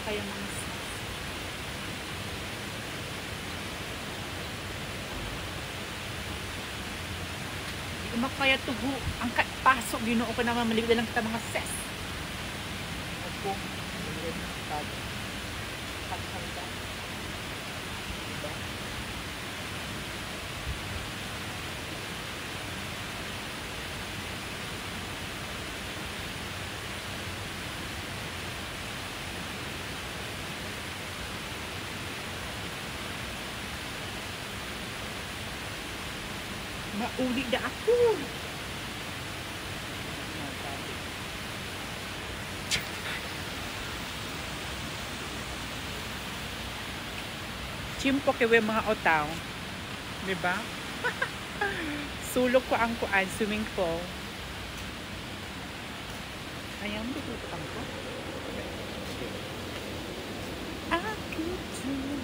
kaya mga sis. Di makaya tuho. Ang pasok, ginoo ko naman. Maligod lang kita mga sis. Ako. Pagkanda. Diba? Mauli na ako. Chimpo kayo mga otaw. Diba? Sulok ko ang kuan, swimming pool. Ayan, ditutukan ko. Ako too.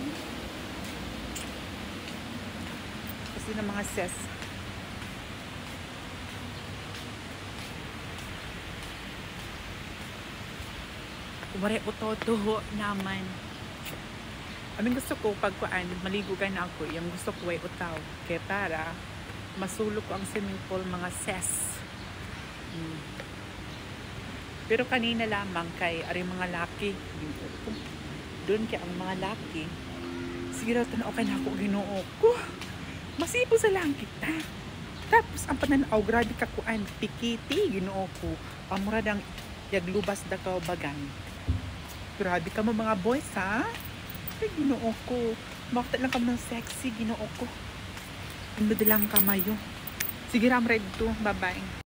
Kasi ng mga ses. Wari utoto naman. Aming gusto ko pag kuan, maligugan na ako. Yung gusto ko ay utaw. Kaya para masulok ko ang swimming pool mga ses. Pero kanina lamang kay ari mga laki. Doon kay ang mga laki. Sige raw tanaw kay nako Ginoo ko. Masipo sa lang kita. Tapos ang pananaw grabe ka kuan pikiti Ginoo ko. Amura dang yaglubas da ka bagan. Grabe ka mo mga boys ha. Ay Ginoo ko. Makita lang ka ng sexy Ginoo ko. Ano lang kamayo. Sige ram red to. Bye bye.